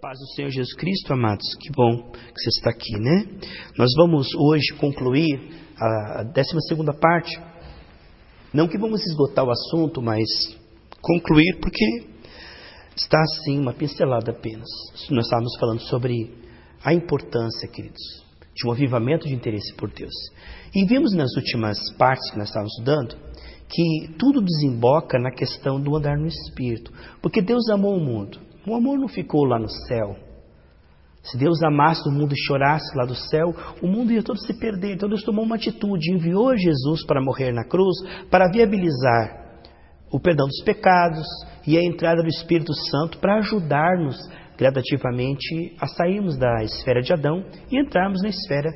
Paz do Senhor Jesus Cristo, amados, que bom que você está aqui, né? Nós vamos hoje concluir a 12ª parte. Não que vamos esgotar o assunto, mas concluir porque está assim uma pincelada apenas. Nós estávamos falando sobre a importância, queridos, de um avivamento de interesse por Deus. E vimos nas últimas partes que nós estávamos estudando que tudo desemboca na questão do andar no Espírito. Porque Deus amou o mundo. O amor não ficou lá no céu. Se Deus amasse o mundo e chorasse lá do céu, o mundo ia todo se perder. Então Deus tomou uma atitude, enviou Jesus para morrer na cruz, para viabilizar o perdão dos pecados e a entrada do Espírito Santo para ajudar-nos gradativamente a sairmos da esfera de Adão e entrarmos na esfera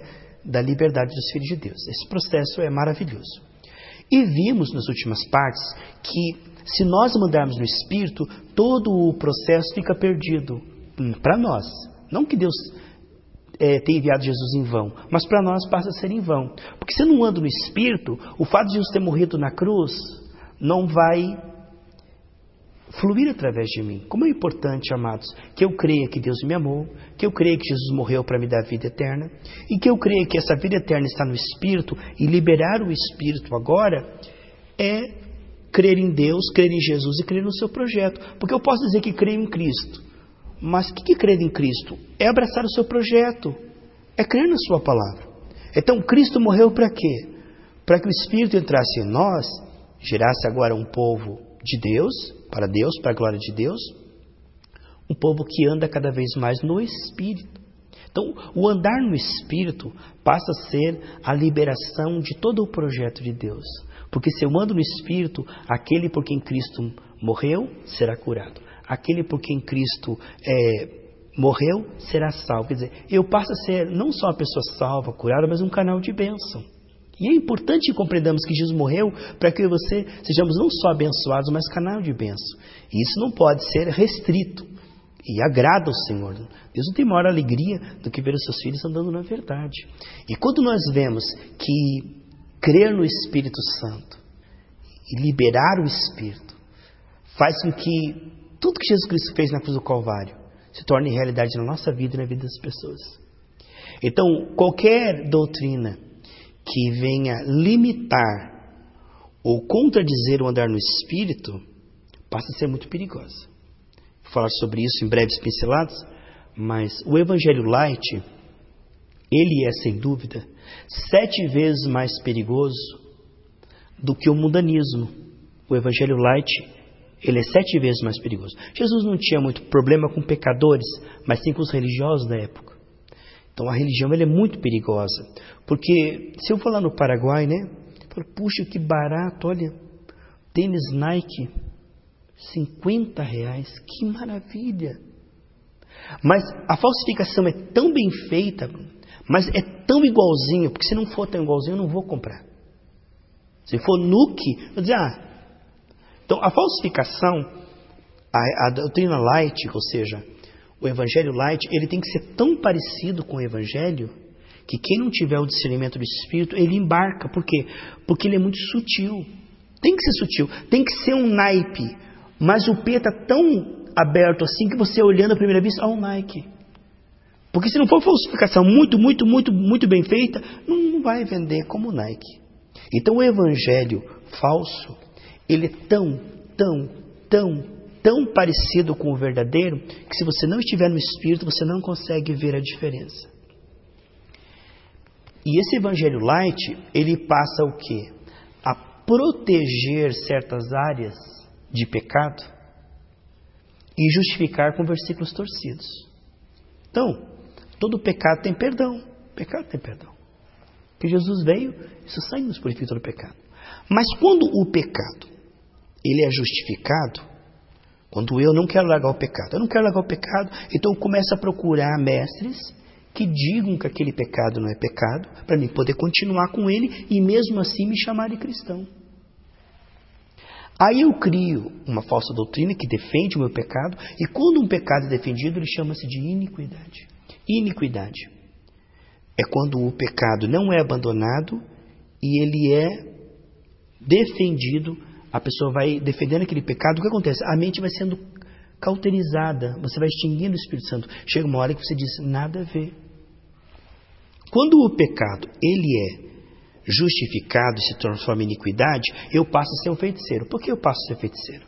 da liberdade dos filhos de Deus. Esse processo é maravilhoso. E vimos nas últimas partes que se nós mandarmos no Espírito, todo o processo fica perdido para nós. Não que Deus tenha enviado Jesus em vão, mas para nós passa a ser em vão. Porque se eu não ando no Espírito, o fato de Jesus ter morrido na cruz não vai fluir através de mim. Como é importante, amados, que eu creia que Deus me amou, que eu creia que Jesus morreu para me dar vida eterna, e que eu creia que essa vida eterna está no Espírito, e liberar o Espírito agora é crer em Deus, crer em Jesus e crer no seu projeto. Porque eu posso dizer que creio em Cristo, mas o que é crer em Cristo? É abraçar o seu projeto, é crer na sua palavra. Então Cristo morreu para quê? Para que o Espírito entrasse em nós, gerasse agora um povo de Deus, para a glória de Deus, um povo que anda cada vez mais no Espírito. Então, o andar no Espírito passa a ser a liberação de todo o projeto de Deus. Porque se eu ando no Espírito, aquele por quem Cristo morreu, será curado. Aquele por quem Cristo morreu, será salvo. Quer dizer, eu passo a ser não só uma pessoa salva, curada, mas um canal de bênção. E é importante que compreendamos que Jesus morreu para que eu e você sejamos não só abençoados, mas canal de bênção. E isso não pode ser restrito. E agrada ao Senhor. Deus não tem maior alegria do que ver os seus filhos andando na verdade. E quando nós vemos que crer no Espírito Santo e liberar o Espírito faz com que tudo que Jesus Cristo fez na cruz do Calvário se torne realidade na nossa vida e na vida das pessoas. Então, qualquer doutrina que venha limitar ou contradizer o andar no Espírito passa a ser muito perigosa. Vou falar sobre isso em breves pinceladas, mas o Evangelho Light, ele é, sem dúvida, 7 vezes mais perigoso do que o mundanismo. O Evangelho Light, ele é 7 vezes mais perigoso. Jesus não tinha muito problema com pecadores, mas sim com os religiosos da época. Então a religião ela é muito perigosa. Porque se eu for lá no Paraguai, né? Eu falo, puxa, que barato, olha, tênis Nike, R$50, que maravilha. Mas a falsificação é tão bem feita, mas é tão igualzinho, porque se não for tão igualzinho, eu não vou comprar. Se for Nuke, eu vou dizer, Então a falsificação, a doutrina light, ou seja, o Evangelho light, ele tem que ser tão parecido com o Evangelho, que quem não tiver o discernimento do Espírito, ele embarca. Por quê? Porque ele é muito sutil. Tem que ser sutil, tem que ser um naipe, mas o pé está tão aberto assim, que você olhando à primeira vista, um Nike. Porque se não for falsificação muito bem feita, não vai vender como Nike. Então o evangelho falso, ele é tão parecido com o verdadeiro, que se você não estiver no Espírito, você não consegue ver a diferença. E esse evangelho light, ele passa o quê? A proteger certas áreas de pecado e justificar com versículos torcidos. Então, todo pecado tem perdão. Pecado tem perdão. Porque Jesus veio, isso sai e nos purifica do pecado. Mas quando o pecado, ele é justificado, quando eu não quero largar o pecado, então eu começo a procurar mestres que digam que aquele pecado não é pecado, para mim poder continuar com ele e mesmo assim me chamar de cristão. Aí eu crio uma falsa doutrina que defende o meu pecado, e quando um pecado é defendido, ele chama-se de iniquidade. Iniquidade é quando o pecado não é abandonado e ele é defendido, a pessoa vai defendendo aquele pecado. O que acontece? A mente vai sendo cauterizada, você vai extinguindo o Espírito Santo. Chega uma hora que você diz, nada a ver. Quando o pecado, ele é justificado e se transforma em iniquidade, eu passo a ser um feiticeiro. Por que eu passo a ser feiticeiro?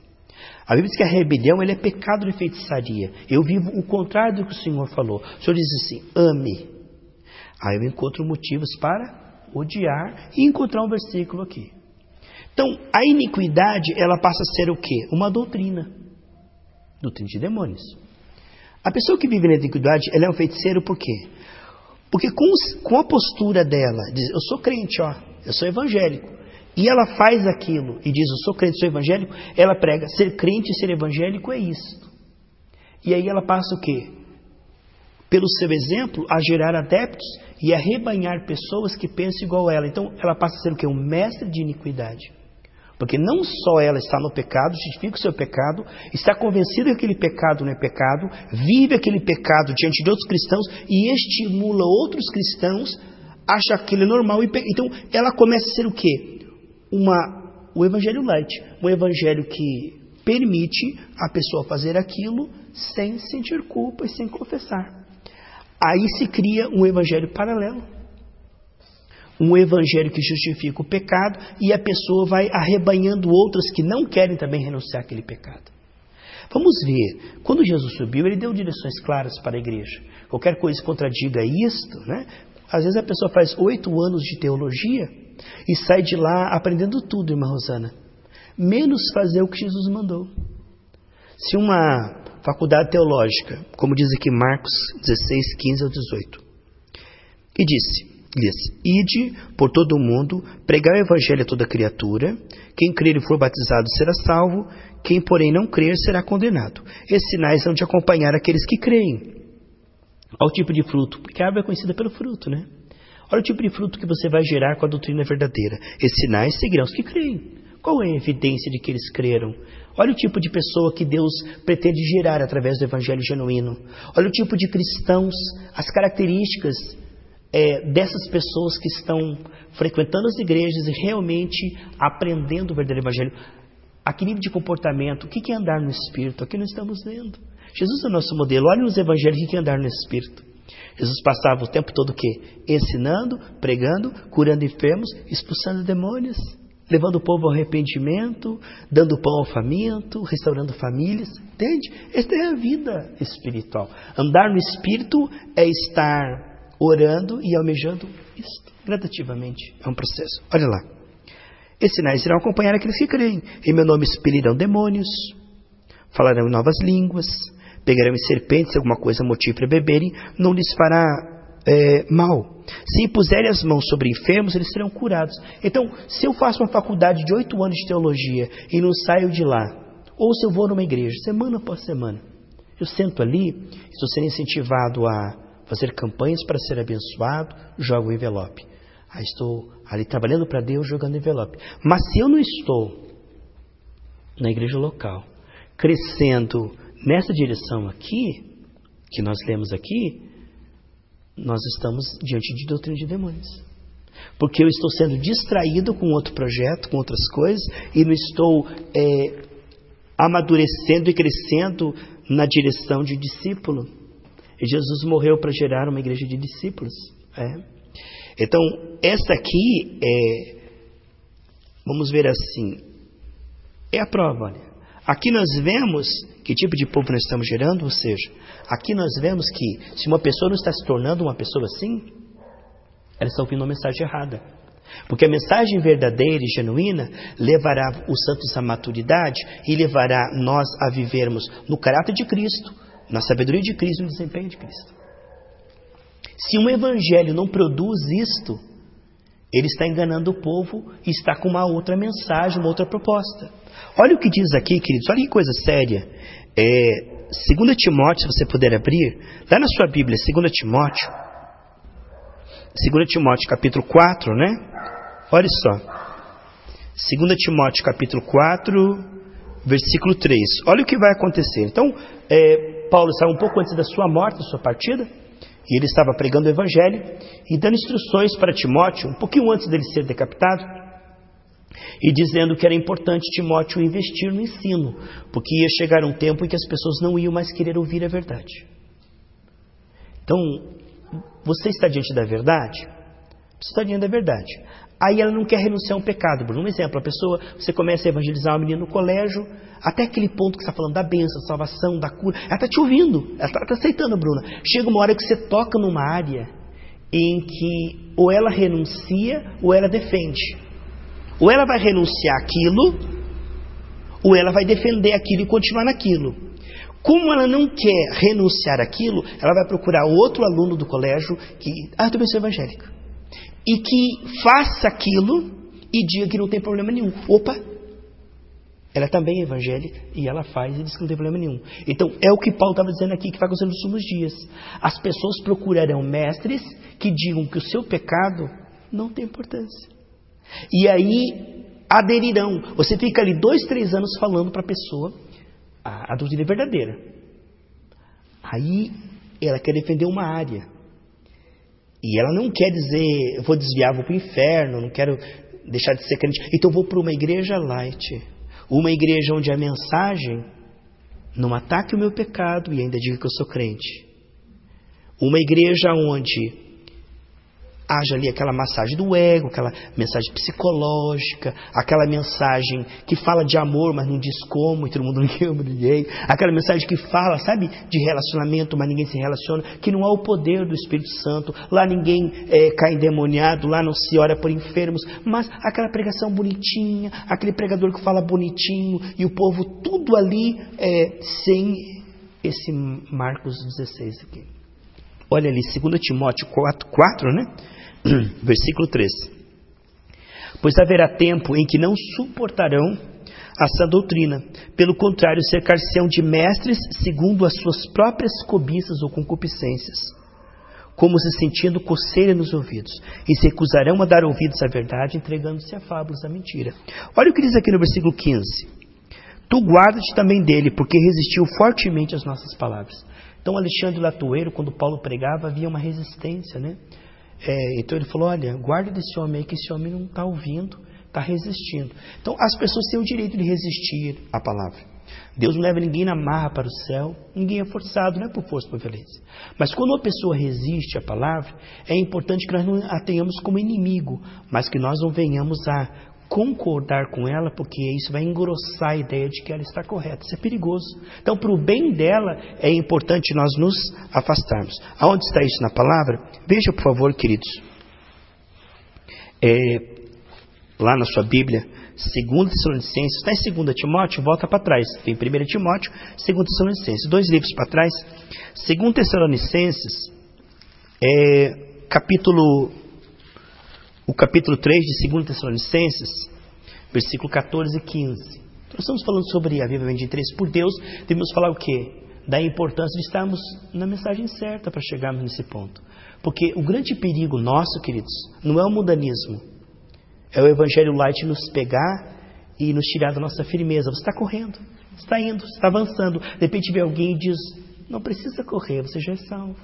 A Bíblia diz que a rebelião ele é pecado de feitiçaria. Eu vivo o contrário do que o Senhor falou. O Senhor diz assim, ame. Aí eu encontro motivos para odiar e encontrar um versículo aqui. Então, a iniquidade, ela passa a ser o quê? Uma doutrina. Doutrina de demônios. A pessoa que vive na iniquidade, ela é um feiticeiro por quê? Porque com a postura dela, diz, eu sou crente, eu sou evangélico. E ela faz aquilo e diz, eu sou crente, sou evangélico. Ela prega, ser crente e ser evangélico é isso. E aí ela passa o quê? Pelo seu exemplo, a gerar adeptos e a rebanhar pessoas que pensam igual a ela. Então, ela passa a ser o quê? Um mestre de iniquidade. Porque não só ela está no pecado, justifica o seu pecado, está convencida que aquele pecado não é pecado, vive aquele pecado diante de outros cristãos e estimula outros cristãos a achar aquilo normal. Então, ela começa a ser o quê? O evangelho light. Um evangelho que permite a pessoa fazer aquilo sem sentir culpa e sem confessar. Aí se cria um evangelho paralelo. Um evangelho que justifica o pecado e a pessoa vai arrebanhando outras que não querem também renunciar àquele pecado. Vamos ver, quando Jesus subiu, ele deu direções claras para a igreja. Qualquer coisa que contradiga isto, né? Às vezes a pessoa faz 8 anos de teologia e sai de lá aprendendo tudo, irmã Rosana. Menos fazer o que Jesus mandou. Se uma faculdade teológica, como diz aqui Marcos 16, 15 ao 18, que disse... Ide por todo o mundo, pregar o evangelho a toda criatura, quem crer e for batizado será salvo, quem porém não crer será condenado. Esses sinais vão te acompanhar aqueles que creem. Olha o tipo de fruto, porque a árvore é conhecida pelo fruto, né? Olha o tipo de fruto que você vai gerar com a doutrina verdadeira. Esses sinais seguirão os que creem. Qual é a evidência de que eles creram? Olha o tipo de pessoa que Deus pretende gerar através do evangelho genuíno. Olha o tipo de cristãos, as características dessas pessoas que estão frequentando as igrejas e realmente aprendendo o verdadeiro evangelho. A que nível de comportamento? O que é andar no Espírito? Aqui nós estamos vendo. Jesus é o nosso modelo. Olha nos evangelhos o que é andar no Espírito. Jesus passava o tempo todo o quê? Ensinando, pregando, curando enfermos, expulsando demônios, levando o povo ao arrependimento, dando pão ao faminto, restaurando famílias. Entende? Esta é a vida espiritual. Andar no Espírito é estar orando e almejando isto gradativamente. É um processo. Olha lá. Esses sinais irão acompanhar aqueles que creem. Em meu nome expelirão demônios, falarão em novas línguas, pegarão em serpentes alguma coisa motífera beberem, não lhes fará mal. Se impuserem as mãos sobre enfermos, eles serão curados. Então, se eu faço uma faculdade de 8 anos de teologia e não saio de lá, ou se eu vou numa igreja, semana após semana, eu sento ali, estou sendo incentivado a fazer campanhas para ser abençoado, jogo o envelope. Aí estou ali trabalhando para Deus, jogando envelope. Mas se eu não estou na igreja local, crescendo nessa direção aqui, que nós lemos aqui, nós estamos diante de doutrina de demônios. Porque eu estou sendo distraído com outro projeto, com outras coisas, e não estou amadurecendo e crescendo na direção de discípulo. E Jesus morreu para gerar uma igreja de discípulos. Então, essa aqui vamos ver assim, é a prova. Olha. Aqui nós vemos que tipo de povo nós estamos gerando, ou seja, aqui nós vemos que se uma pessoa não está se tornando uma pessoa assim, ela está ouvindo uma mensagem errada. Porque a mensagem verdadeira e genuína levará os santos à maturidade e levará nós a vivermos no caráter de Cristo, na sabedoria de Cristo e no desempenho de Cristo. Se um evangelho não produz isto, ele está enganando o povo e está com uma outra mensagem, uma outra proposta. Olha o que diz aqui, queridos, olha que coisa séria. 2 Timóteo, se você puder abrir, lá na sua Bíblia, 2 Timóteo capítulo 4, né? Olha só. 2 Timóteo capítulo 4, versículo 3. Olha o que vai acontecer. Então, Paulo estava um pouco antes da sua morte, da sua partida, e ele estava pregando o evangelho e dando instruções para Timóteo, um pouquinho antes dele ser decapitado. E dizendo que era importante Timóteo investir no ensino, porque ia chegar um tempo em que as pessoas não iam mais querer ouvir a verdade. Então, você está diante da verdade? Você está diante da verdade. Aí ela não quer renunciar a um pecado, Bruno. Um exemplo, a pessoa, você começa a evangelizar uma menina no colégio, até aquele ponto que você está falando da bênção, da salvação, da cura, ela está te ouvindo, ela está aceitando, Bruna. Chega uma hora que você toca numa área em que ou ela renuncia ou ela defende. Ou ela vai renunciar àquilo, ou ela vai defender aquilo e continuar naquilo. Como ela não quer renunciar àquilo, ela vai procurar outro aluno do colégio que, eu também sou evangélica, e que faça aquilo e diga que não tem problema nenhum. Opa, ela também é evangélica e ela faz e diz que não tem problema nenhum. Então é o que Paulo estava dizendo aqui, que vai acontecer nos últimos dias. As pessoas procurarão mestres que digam que o seu pecado não tem importância. E aí aderirão. Você fica ali 2, 3 anos falando para a pessoa a doutrina verdadeira. Aí ela quer defender uma área. E ela não quer dizer, eu vou desviar, vou para o inferno, não quero deixar de ser crente. Então eu vou para uma igreja light. Uma igreja onde a mensagem não ataque o meu pecado e ainda diga que eu sou crente. Uma igreja onde haja ali aquela massagem do ego, aquela mensagem psicológica, aquela mensagem que fala de amor, mas não diz como, e todo mundo lembra ninguém. Aquela mensagem que fala, sabe, de relacionamento, mas ninguém se relaciona, que não há o poder do Espírito Santo, lá ninguém cai endemoniado, lá não se ora por enfermos, mas aquela pregação bonitinha, aquele pregador que fala bonitinho, e o povo tudo ali sem esse Marcos 16 aqui. Olha ali, 2 Timóteo 4, né? Versículo 3. Pois haverá tempo em que não suportarão a sã doutrina. Pelo contrário, cercar-se-ão de mestres segundo as suas próprias cobiças ou concupiscências, como se sentindo coceira nos ouvidos, e se recusarão a dar ouvidos à verdade, entregando-se a fábulas da mentira. Olha o que diz aqui no versículo 15. Tu guarda-te também dele, porque resistiu fortemente às nossas palavras. Então Alexandre Latueiro, quando Paulo pregava, havia uma resistência, né? Então ele falou, olha, guarda desse homem aí, que esse homem não está ouvindo, está resistindo. Então as pessoas têm o direito de resistir à palavra. Deus não leva ninguém na marra para o céu, ninguém é forçado, não é por força ou por violência. Mas quando uma pessoa resiste à palavra, é importante que nós não a tenhamos como inimigo, mas que nós não venhamos a concordar com ela, porque isso vai engrossar a ideia de que ela está correta. Isso é perigoso. Então, para o bem dela, é importante nós nos afastarmos. Aonde está isso na palavra? Veja, por favor, queridos. Lá na sua Bíblia, 2 Tessalonicenses, está em 2 Timóteo, volta para trás. Tem 1 Timóteo, 2 Tessalonicenses. 2 livros para trás. 2 Tessalonicenses, o capítulo 3 de 2 Tessalonicenses, versículo 14 e 15. Nós estamos falando sobre avivamento de interesse por Deus. Devemos falar o quê? Da importância de estarmos na mensagem certa para chegarmos nesse ponto. Porque o grande perigo nosso, queridos, não é o mundanismo. É o evangelho light nos pegar e nos tirar da nossa firmeza. Você está correndo, você está indo, você está avançando. De repente vem alguém e diz, não precisa correr, você já é salvo.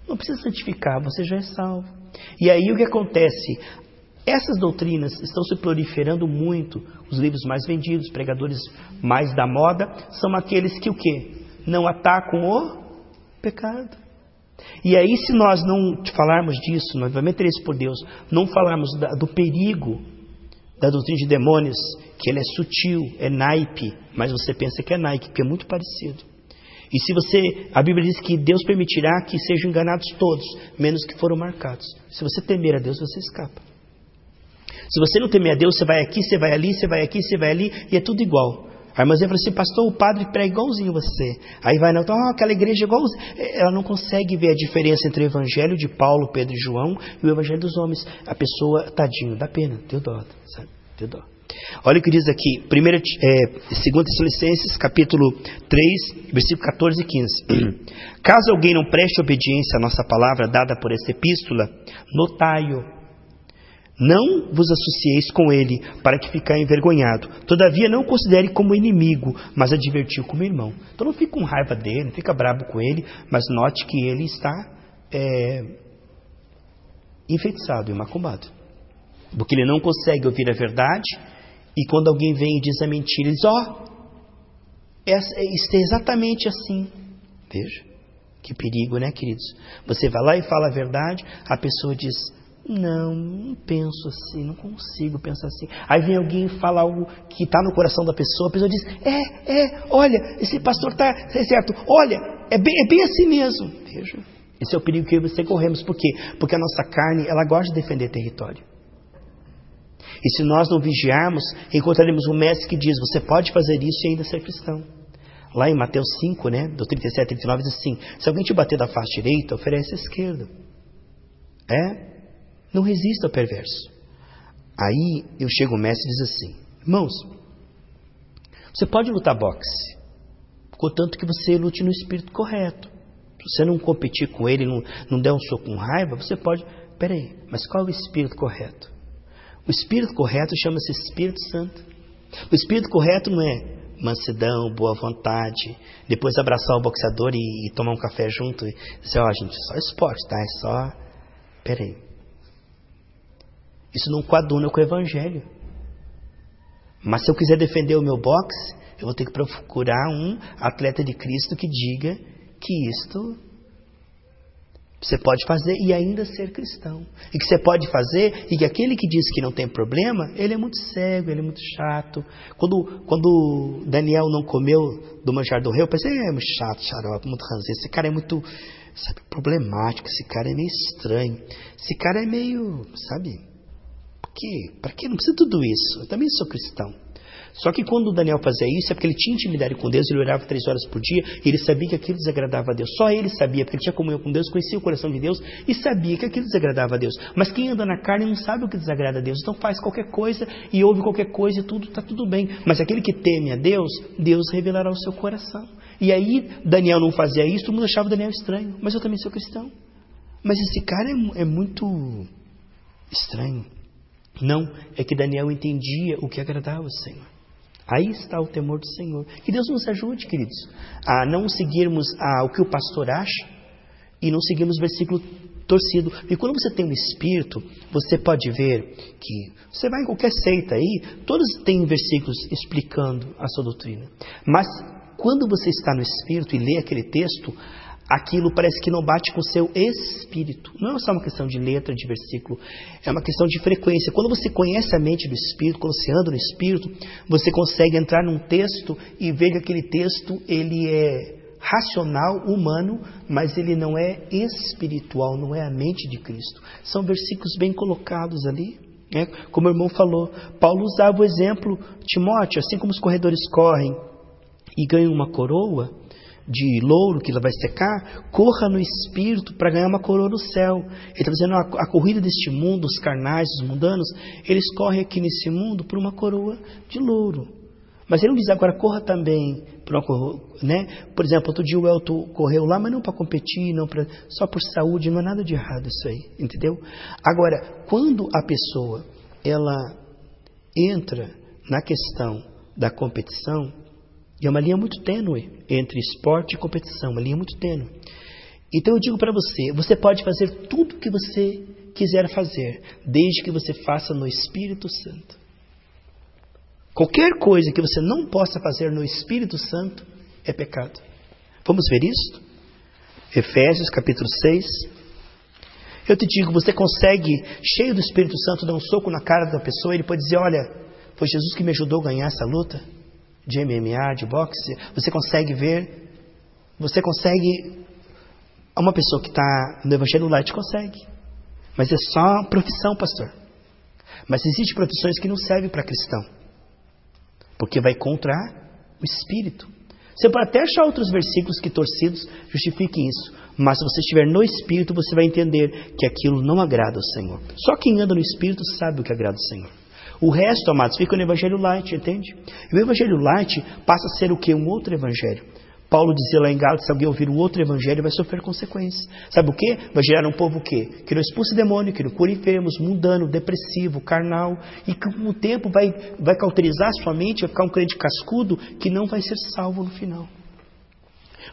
Não precisa santificar, você já é salvo. E aí o que acontece? Essas doutrinas estão se proliferando muito. Os livros mais vendidos, pregadores mais da moda, são aqueles que o quê? Não atacam o pecado. E aí, se nós não falarmos disso, no avivamento interesse por Deus, não falarmos do perigo da doutrina de demônios, que ele é sutil, é naipe, mas você pensa que é Nike, porque é muito parecido. E se você, a Bíblia diz que Deus permitirá que sejam enganados todos, menos que foram marcados. Se você temer a Deus, você escapa. Se você não temer a Deus, você vai aqui, você vai ali, você vai aqui, você vai ali, e é tudo igual. A irmãzinha fala assim, pastor, o padre prega igualzinho você. Aí vai, não, então, aquela igreja é igualzinho. Ela não consegue ver a diferença entre o evangelho de Paulo, Pedro e João e o evangelho dos homens. A pessoa, tadinho, dá pena, deu dó, sabe? Deu dó. Olha o que diz aqui, 2 Tessalonicenses, capítulo 3, versículo 14 e 15. Caso alguém não preste obediência à nossa palavra dada por esta epístola, notai-o. Não vos associeis com ele, para que ficar envergonhado. Todavia não o considere como inimigo, mas advertiu como irmão. Então não fique com raiva dele, não fica bravo com ele, mas note que ele está enfeitiçado e macumbado. Porque ele não consegue ouvir a verdade E quando alguém vem e diz a mentira, eles, isso é exatamente assim. Veja, que perigo, né, queridos? Você vai lá e fala a verdade, a pessoa diz, não penso assim, não consigo pensar assim. Aí vem alguém e fala algo que está no coração da pessoa, a pessoa diz, olha, esse pastor está certo, olha, é bem assim mesmo. Veja, esse é o perigo que eu e você corremos. Por quê? Porque a nossa carne, ela gosta de defender território. E se nós não vigiarmos, encontraremos um mestre que diz, você pode fazer isso e ainda ser cristão. Lá em Mateus 5, né, do 37 a 39, diz assim, se alguém te bater da face direita, oferece a esquerda. Não resista ao perverso. Aí eu chego o mestre e diz assim, irmãos, você pode lutar boxe, contanto que você lute no espírito correto. Se você não competir com ele, não der um soco com raiva, você pode... Peraí, mas qual é o espírito correto? O espírito correto chama-se Espírito Santo. O espírito correto não é mansidão, boa vontade, depois abraçar o boxeador e tomar um café junto e dizer, gente, só esporte, tá? É só... Peraí. Isso não coaduna com o evangelho. Mas se eu quiser defender o meu boxe, eu vou ter que procurar um atleta de Cristo que diga que isto você pode fazer e ainda ser cristão. E que você pode fazer e que aquele que diz que não tem problema, ele é muito cego, ele é muito chato. Quando Daniel não comeu do manjar do rei, eu pensei, é muito chato, xarope, muito ranzinho. Esse cara é muito, problemático, esse cara é meio estranho. Esse cara é meio, Para que? Não precisa de tudo isso. Eu também sou cristão. Só que quando Daniel fazia isso, é porque ele tinha intimidade com Deus, ele orava 3 horas por dia, e ele sabia que aquilo desagradava a Deus. Só ele sabia, porque ele tinha comunhão com Deus, conhecia o coração de Deus, e sabia que aquilo desagradava a Deus. Mas quem anda na carne não sabe o que desagrada a Deus, então faz qualquer coisa, e ouve qualquer coisa, e tudo está tudo bem. Mas aquele que teme a Deus, Deus revelará o seu coração. E aí, Daniel não fazia isso, todo mundo achava Daniel estranho. Mas eu também sou cristão. Mas esse cara é muito estranho. Não, é que Daniel entendia o que agradava ao Senhor. Aí está o temor do Senhor. Que Deus nos ajude, queridos, a não seguirmos o que o pastor acha e não seguirmos o versículo torcido. E quando você tem um espírito, você pode ver que você vai em qualquer seita aí, todos têm versículos explicando a sua doutrina. Mas quando você está no espírito e lê aquele texto, aquilo parece que não bate com o seu espírito. Não é só uma questão de letra, de versículo, é uma questão de frequência. Quando você conhece a mente do espírito, quando você anda no espírito, você consegue entrar num texto e ver que aquele texto ele é racional, humano, mas ele não é espiritual, não é a mente de Cristo. São versículos bem colocados ali. Como o irmão falou, Paulo usava o exemplo, Timóteo, assim como os corredores correm e ganham uma coroa de louro que ela vai secar, corra no espírito para ganhar uma coroa no céu. Ele está dizendo, a corrida deste mundo, os carnais, os mundanos, eles correm aqui nesse mundo por uma coroa de louro. Mas ele não diz agora, corra também por uma coroa, Por exemplo, outro dia o Elton correu lá, mas não para competir, só por saúde, não é nada de errado isso aí, entendeu? Agora, quando a pessoa, ela entra na questão da competição, e é uma linha muito tênue entre esporte e competição, uma linha muito tênue. Então eu digo para você, você pode fazer tudo o que você quiser fazer, desde que você faça no Espírito Santo. Qualquer coisa que você não possa fazer no Espírito Santo é pecado. Vamos ver isso? Efésios capítulo 6. Eu te digo, você consegue, cheio do Espírito Santo, dar um soco na cara da pessoa e ele pode dizer, olha, foi Jesus que me ajudou a ganhar essa luta de MMA, de boxe. Você consegue ver, uma pessoa que está no Evangelho Light consegue, mas é só profissão, pastor. Mas existem profissões que não servem para cristão, porque vai contra o Espírito. Você pode até achar outros versículos que torcidos justifiquem isso, mas se você estiver no Espírito, você vai entender que aquilo não agrada ao Senhor. Só quem anda no Espírito sabe o que agrada ao Senhor. O resto, amados, fica no Evangelho Light, entende? E o Evangelho Light passa a ser o quê? Um outro Evangelho. Paulo dizia lá em Gálatas, se alguém ouvir um outro Evangelho, vai sofrer consequências. Sabe o quê? Vai gerar um povo o quê? Que não expulse demônio, que não cura enfermos, mundano, depressivo, carnal. E que com o tempo vai cauterizar sua mente, vai ficar um crente cascudo que não vai ser salvo no final.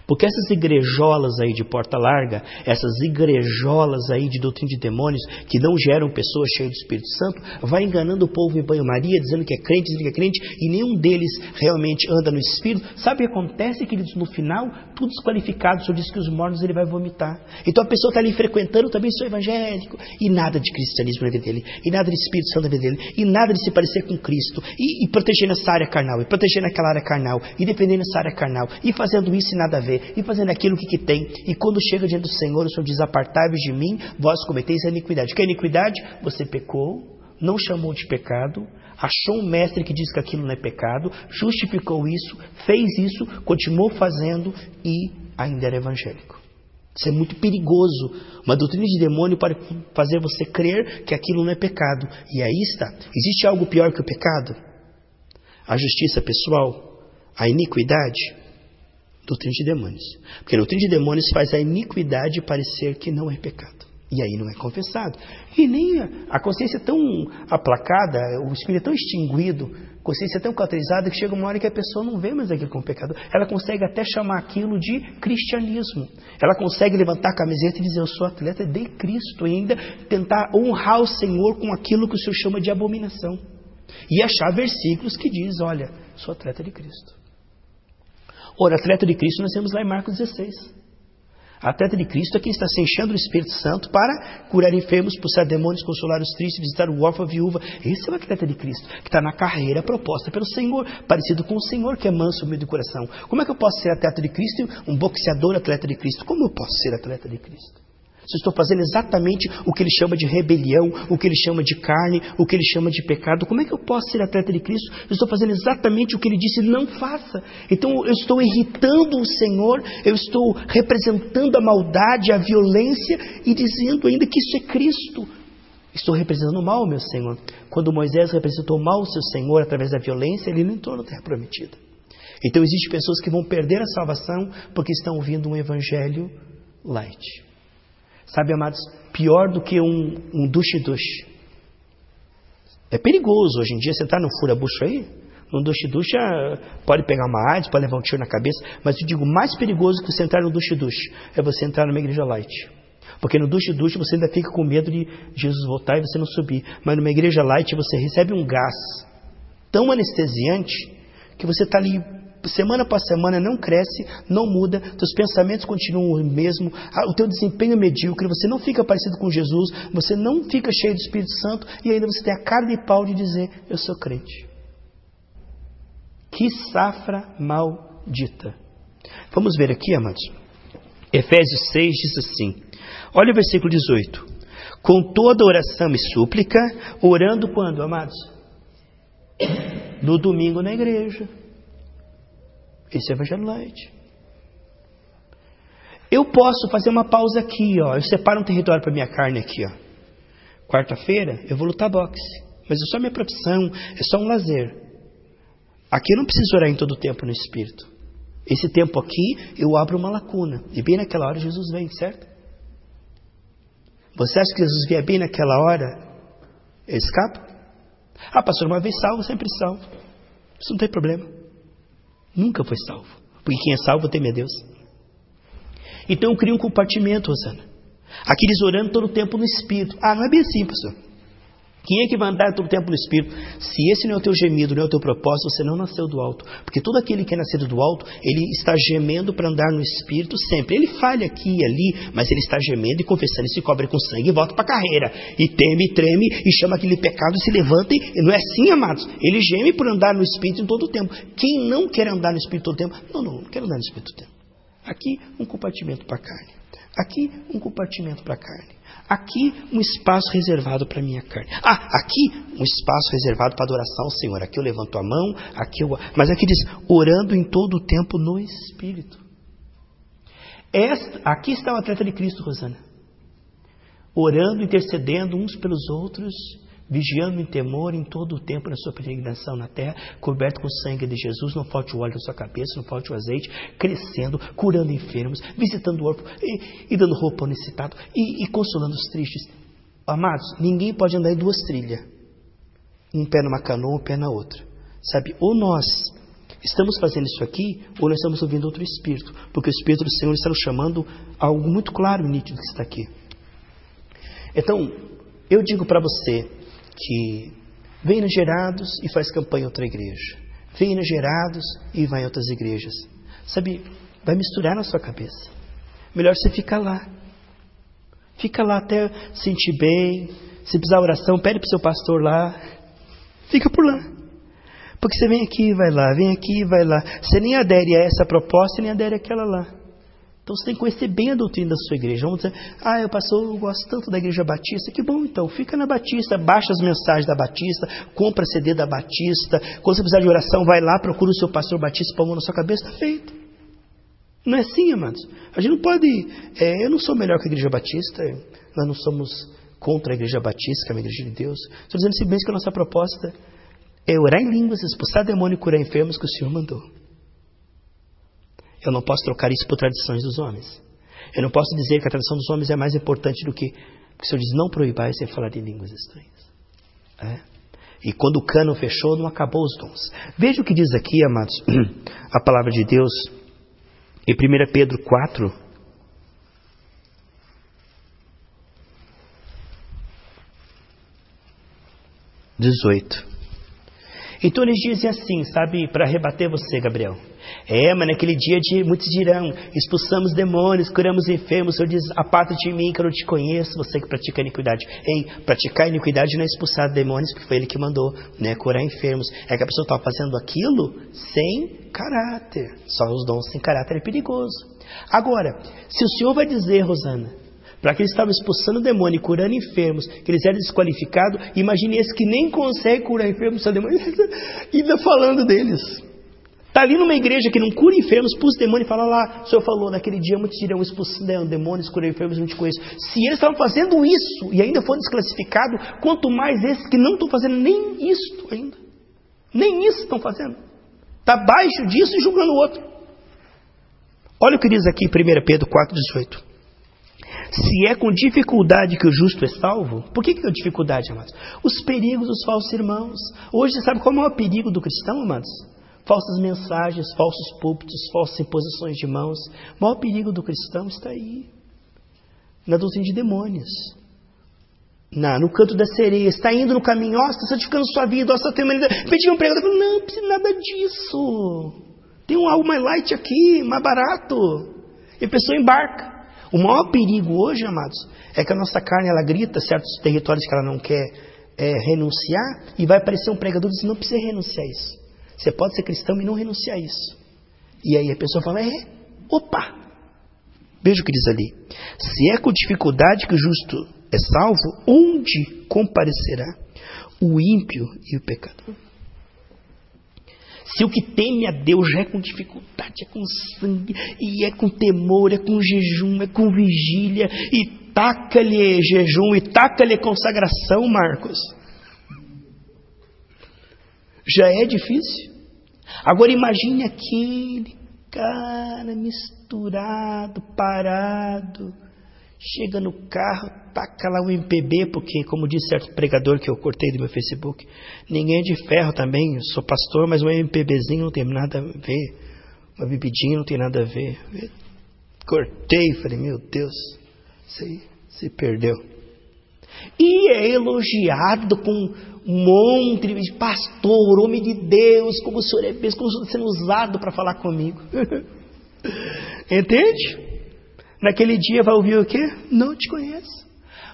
Porque essas igrejolas aí de porta larga, essas igrejolas aí de doutrina de demônios, que não geram pessoas cheias do Espírito Santo, vai enganando o povo em banho-maria, dizendo que é crente, dizendo que é crente, e nenhum deles realmente anda no Espírito. Sabe o que acontece, queridos? No final, tudo desqualificado, o Senhor diz que os mornos ele vai vomitar. Então a pessoa está ali frequentando, também sou evangélico, e nada de cristianismo na vida dele, e nada de Espírito Santo na vida dele, e nada de se parecer com Cristo, e protegendo essa área carnal, e protegendo aquela área carnal, e defendendo essa área carnal, e fazendo isso e nada a ver, e fazendo aquilo que tem, e quando chega diante do Senhor, o Senhor diz: apartai-vos de mim, vós cometeis a iniquidade. Que é iniquidade? Você pecou, não chamou de pecado, achou um mestre que diz que aquilo não é pecado, justificou isso, fez isso, continuou fazendo e ainda era evangélico. Isso é muito perigoso. Uma doutrina de demônio pode fazer você crer que aquilo não é pecado. E aí está. Existe algo pior que o pecado? A justiça pessoal, a iniquidade. Doutrina de demônios. Porque a doutrina de demônios faz a iniquidade parecer que não é pecado. E aí não é confessado. E nem a consciência é tão aplacada, o espírito é tão extinguido, a consciência é tão cauterizada que chega uma hora que a pessoa não vê mais aquilo como pecado. Ela consegue até chamar aquilo de cristianismo. Ela consegue levantar a camiseta e dizer: eu sou atleta de Cristo, e ainda tentar honrar o Senhor com aquilo que o Senhor chama de abominação. E achar versículos que diz: olha, sou atleta de Cristo. Ora, atleta de Cristo nós temos lá em Marcos 16. Atleta de Cristo é quem está se enchendo do Espírito Santo para curar enfermos, expulsar demônios, consolar os tristes, visitar o órfão, a viúva. Esse é o atleta de Cristo, que está na carreira proposta pelo Senhor, parecido com o Senhor, que é manso, humilde de coração. Como é que eu posso ser atleta de Cristo, um boxeador atleta de Cristo? Como eu posso ser atleta de Cristo? Se eu estou fazendo exatamente o que ele chama de rebelião, o que ele chama de carne, o que ele chama de pecado, como é que eu posso ser atleta de Cristo? Eu estou fazendo exatamente o que ele disse não faça. Então eu estou irritando o Senhor, eu estou representando a maldade, a violência e dizendo ainda que isso é Cristo. Estou representando o mal, meu Senhor. Quando Moisés representou o mal o seu Senhor através da violência, ele não entrou na terra prometida. Então existem pessoas que vão perder a salvação porque estão ouvindo um evangelho light. Sabe, amados, pior do que um duche-duche. É perigoso hoje em dia. Você está no fura-bucho aí, no duche-duche pode pegar uma AIDS, pode levar um tiro na cabeça. Mas eu digo, mais perigoso que você entrar no duche-duche é você entrar numa igreja light. Porque no duche-duche você ainda fica com medo de Jesus voltar e você não subir. Mas numa igreja light você recebe um gás tão anestesiante que você está ali semana após semana, não cresce, não muda, teus pensamentos continuam o mesmo, o teu desempenho é medíocre, você não fica parecido com Jesus, você não fica cheio do Espírito Santo e ainda você tem a cara de pau de dizer: eu sou crente. Que safra maldita. Vamos ver aqui, amados. Efésios 6 diz assim, olha o versículo 18. Com toda oração e súplica, orando quando, amados? No domingo na igreja. Esse é o Evangelho Light. Eu posso fazer uma pausa aqui, ó. Eu separo um território para minha carne aqui, ó. Quarta-feira eu vou lutar boxe, mas é só minha profissão, é só um lazer. Aqui eu não preciso orar em todo o tempo no Espírito. Esse tempo aqui eu abro uma lacuna e bem naquela hora Jesus vem, certo? Você acha que Jesus vier bem naquela hora? Ele escapa? Ah, pastor, uma vez salvo, sempre salvo. Isso não tem problema. Nunca foi salvo. Porque quem é salvo teme a Deus. Então eu crio um compartimento, Rosana. Aqueles orando todo o tempo no Espírito. Ah, não é bem assim, pastor. Quem é que vai andar todo o tempo no Espírito? Se esse não é o teu gemido, não é o teu propósito, você não nasceu do alto. Porque todo aquele que é nascido do alto, ele está gemendo para andar no Espírito sempre. Ele falha aqui e ali, mas ele está gemendo e confessando, e se cobre com sangue e volta para a carreira. E teme, e treme, e chama aquele pecado, e se levanta. E não é assim, amados. Ele geme por andar no Espírito em todo o tempo. Quem não quer andar no Espírito todo o tempo? Não quero andar no Espírito todo o tempo. Aqui, um compartimento para a carne. Aqui, um compartimento para a carne. Aqui, um espaço reservado para a minha carne. Aqui, um espaço reservado para adoração ao Senhor. Aqui eu levanto a mão, mas aqui diz, orando em todo o tempo no Espírito. Aqui está o atleta de Cristo, Rosana. Orando, intercedendo uns pelos outros, vigiando em temor em todo o tempo na sua peregrinação na terra, coberto com o sangue de Jesus, não falte o óleo da sua cabeça, não falte o azeite, crescendo, curando enfermos, visitando o órfão e dando roupa ao necessitado e consolando os tristes. Amados, ninguém pode andar em duas trilhas, um pé numa canoa, um pé na outra. Sabe, ou nós Estamos fazendo isso aqui ou nós estamos ouvindo outro Espírito? Porque o Espírito do Senhor está nos chamando a algo muito claro e nítido que está aqui. Então, eu digo para você que vem nos Gerados e faz campanha em outra igreja. Vem nos Gerados e vai em outras igrejas. Sabe, vai misturar na sua cabeça. Melhor você ficar lá. Fica lá até sentir bem. Se precisar oração, pede para o seu pastor lá. Fica por lá. Porque você vem aqui e vai lá, vem aqui e vai lá. Você nem adere a essa proposta e nem adere àquela lá. Então você tem que conhecer bem a doutrina da sua igreja. Vamos dizer, eu gosto tanto da igreja batista. Que bom então, fica na batista, baixa as mensagens da batista, compra CD da batista. Quando você precisar de oração, vai lá, procura o seu pastor batista, põe a mão na sua cabeça, está feito. Não é assim, amados. A gente não pode... eu não sou melhor que a igreja batista, nós não somos contra a igreja batista, que é uma igreja de Deus. Estou dizendo simplesmente que a nossa proposta é orar em línguas, expulsar demônio e curar enfermos que o Senhor mandou. Eu não posso trocar isso por tradições dos homens. Eu não posso dizer que a tradição dos homens é mais importante do que... Porque o Senhor diz, não proibais sem falar em línguas estranhas. E quando o cano fechou, não acabou os dons. Veja o que diz aqui, amados, a palavra de Deus, em 1 Pedro 4, 18. Então eles dizem assim, sabe, para rebater você, Gabriel. Mas naquele dia muitos dirão, expulsamos demônios, curamos enfermos. O Senhor diz, aparta de mim que eu não te conheço, você que pratica iniquidade. Praticar iniquidade não é expulsar demônios, porque foi Ele que mandou, né, curar enfermos. É que a pessoa estava fazendo aquilo sem caráter. Só os dons sem caráter é perigoso. Agora, se o Senhor vai dizer, Rosana, para que eles estavam expulsando demônio e curando enfermos, que eles eram desqualificados, imagine esse que nem consegue curar enfermos, são demônios, e ainda falando deles. Está ali numa igreja que não cura enfermos, expulsa demônio e fala lá, o Senhor falou, naquele dia muitos dirão, expulsando demônios, curar enfermos, não te conheço. Se eles estavam fazendo isso e ainda foram desclassificados, quanto mais esses que não estão fazendo nem isso ainda. Nem isso estão fazendo. Está abaixo disso e julgando o outro. Olha o que diz aqui 1 Pedro 4,18. Se é com dificuldade que o justo é salvo, por que é dificuldade, amados? Os perigos dos falsos irmãos. Hoje, sabe qual é o maior perigo do cristão, amados? Falsas mensagens, falsos púlpitos, falsas imposições de mãos. O maior perigo do cristão está aí, na doutrina de demônios. No canto da sereia, está indo no caminho, está santificando sua vida, está tendo humanidade. Pediu um pregador, não precisa nada disso. Tem algo mais light aqui, mais barato. E a pessoa embarca. O maior perigo hoje, amados, é que a nossa carne, ela grita certos territórios que ela não quer renunciar, e vai aparecer um pregador e diz, não precisa renunciar a isso. Você pode ser cristão e não renunciar a isso. E aí a pessoa fala, opa! Veja o que diz ali. Se é com dificuldade que o justo é salvo, onde comparecerá o ímpio e o pecador? Se o que teme a Deus já é com dificuldade, é com sangue, e é com temor, é com jejum, é com vigília, e taca-lhe jejum, e taca-lhe consagração, Marcos. Já é difícil. Agora imagine aquele cara misturado, parado, chega no carro, taca lá o MPB, porque, como disse certo pregador que eu cortei do meu Facebook, ninguém é de ferro também, eu sou pastor, mas um MPBzinho não tem nada a ver, uma bebidinha não tem nada a ver. Cortei, falei, meu Deus, isso aí se perdeu. E é elogiado com um monte de pastor, homem de Deus, como o senhor é bem, como o senhor está sendo usado para falar comigo. Entende? Naquele dia vai ouvir o quê? Não te conheço.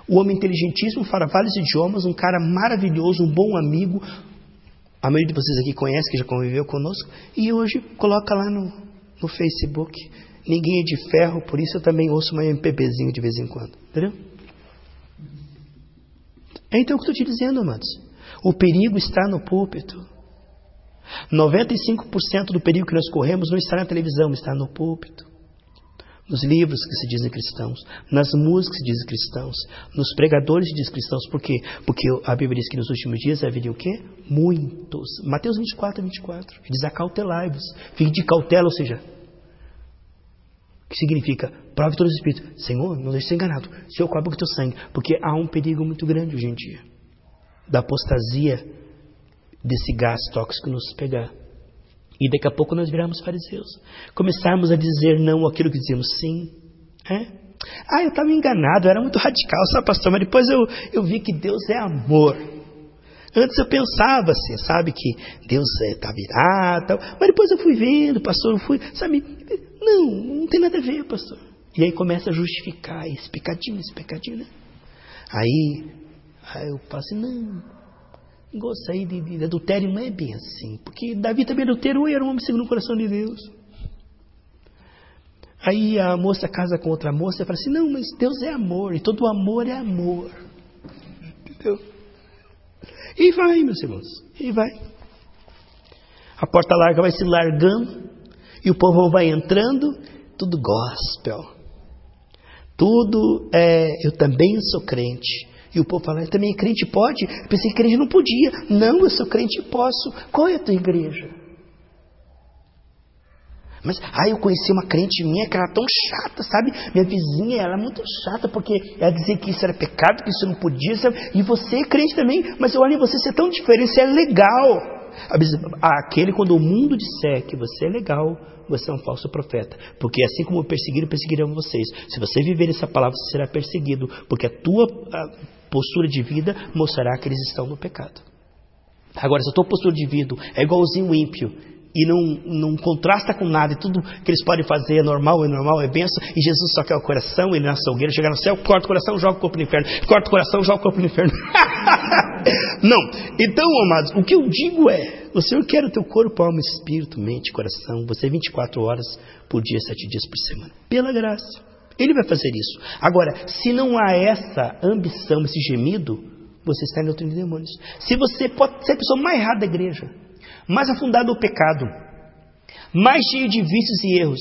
O homem inteligentíssimo, fala vários idiomas, um cara maravilhoso, um bom amigo. A maioria de vocês aqui conhece, que já conviveu conosco. E hoje coloca lá no Facebook. Ninguém é de ferro, por isso eu também ouço uma MPBzinho de vez em quando. Entendeu? É então o que eu estou te dizendo, amados. O perigo está no púlpito. 95% do perigo que nós corremos não está na televisão, está no púlpito. Nos livros que se dizem cristãos, nas músicas que se dizem cristãos, nos pregadores que se dizem cristãos. Por quê? Porque a Bíblia diz que nos últimos dias haveria o quê? Muitos. Mateus 24. Diz, acautelai-vos. Fique de cautela, ou seja, que significa, prove todos os espíritos. Senhor, não deixe ser enganado. Senhor, cobre o teu sangue. Porque há um perigo muito grande hoje em dia. Da apostasia desse gás tóxico nos pegar. E daqui a pouco nós viramos fariseus. Começarmos a dizer não àquilo que dizemos sim. Eu estava enganado, eu era muito radical, sabe, pastor? Mas depois eu vi que Deus é amor. Antes eu pensava assim, sabe, que Deus está virado, tal. Mas depois eu fui vendo, pastor, sabe? Não tem nada a ver, pastor. E aí começa a justificar esse pecadinho, né? Aí eu falo assim, não, negócio aí de adultério não é bem assim. Porque Davi também adulterou e era um homem segundo o coração de Deus. Aí a moça casa com outra moça e fala assim, não, mas Deus é amor, e todo amor é amor. Entendeu? E vai, meus irmãos, e vai. A porta larga vai se largando, e o povo vai entrando, tudo gospel. Tudo eu também sou crente. E o povo fala, também crente pode? Eu pensei que crente não podia. Não, eu sou crente e posso. Qual é a tua igreja? Mas, eu conheci uma crente minha que era tão chata, sabe? Minha vizinha, ela é muito chata, porque ela dizia que isso era pecado, que isso não podia, sabe? E você é crente também, mas olha, você é tão diferente, você é legal. Aquele, quando o mundo disser que você é legal, você é um falso profeta. Porque assim como perseguirão vocês. Se você viver essa palavra, você será perseguido, porque a tua postura de vida mostrará que eles estão no pecado. Agora, se a tua postura de vida é igualzinho o ímpio, e não contrasta com nada, e tudo que eles podem fazer é normal, é bênção, e Jesus só quer o coração, ele na açougueira, chegar no céu, corta o coração, joga o corpo no inferno, corta o coração, joga o corpo no inferno. Não, então, amados, o que eu digo o Senhor quer o teu corpo, alma, espírito, mente, coração, você 24 horas por dia, 7 dias por semana, pela graça, Ele vai fazer isso. Agora, se não há essa ambição, esse gemido, você está em doutrina de demônios. Se você pode ser a pessoa mais errada da igreja, mais afundado no pecado, mais cheio de vícios e erros,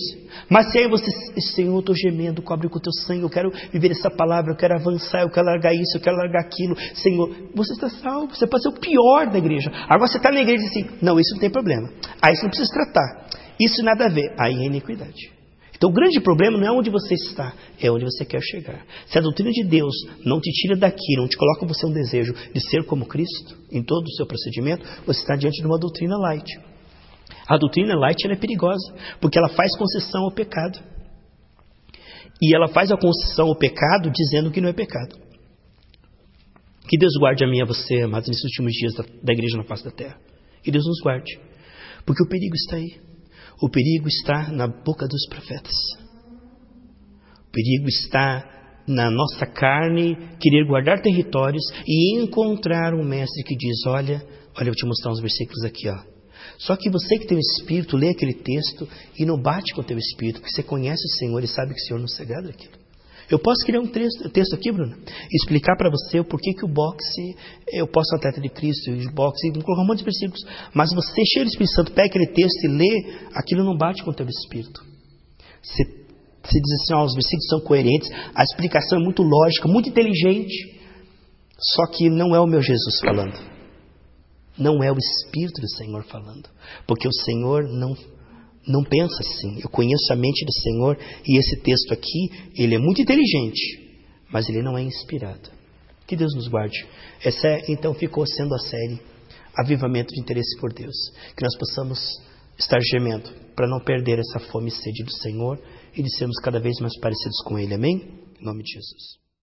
mas se aí você, Senhor, eu estou gemendo, cobre com o teu sangue, eu quero viver essa palavra, eu quero avançar, eu quero largar isso, eu quero largar aquilo, Senhor, você está salvo, você pode ser o pior da igreja. Agora você está na igreja e diz assim, não, isso não tem problema, isso não precisa tratar, isso nada a ver, aí é iniquidade. Então o grande problema não é onde você está, é onde você quer chegar. Se a doutrina de Deus não te tira daqui, não te coloca você um desejo de ser como Cristo, em todo o seu procedimento, você está diante de uma doutrina light. A doutrina light ela é perigosa, porque ela faz concessão ao pecado. E ela faz a concessão ao pecado dizendo que não é pecado. Que Deus guarde a mim e a você, amados, nesses últimos dias da igreja na face da terra. Que Deus nos guarde, porque o perigo está aí. O perigo está na boca dos profetas. O perigo está na nossa carne querer guardar territórios e encontrar um mestre que diz, olha, eu vou te mostrar uns versículos aqui, ó. Só que você que tem o Espírito, lê aquele texto e não bate com o teu Espírito, porque você conhece o Senhor e sabe que o Senhor não se agrada daquilo. Eu posso criar um texto aqui, Bruno, e explicar para você o porquê que o boxe, eu posso ser um atleta de Cristo, e o boxe, colocar um monte de versículos, mas você, cheio do Espírito Santo, pega aquele texto e lê, aquilo não bate com o teu Espírito. Você diz assim, os versículos são coerentes, a explicação é muito lógica, muito inteligente, só que não é o meu Jesus falando. Não é o Espírito do Senhor falando, porque o Senhor não pensa assim. Eu conheço a mente do Senhor e esse texto aqui, ele é muito inteligente, mas ele não é inspirado. Que Deus nos guarde. Essa então ficou sendo a série Avivamento de Interesse por Deus. Que nós possamos estar gemendo para não perder essa fome e sede do Senhor e de sermos cada vez mais parecidos com Ele. Amém? Em nome de Jesus.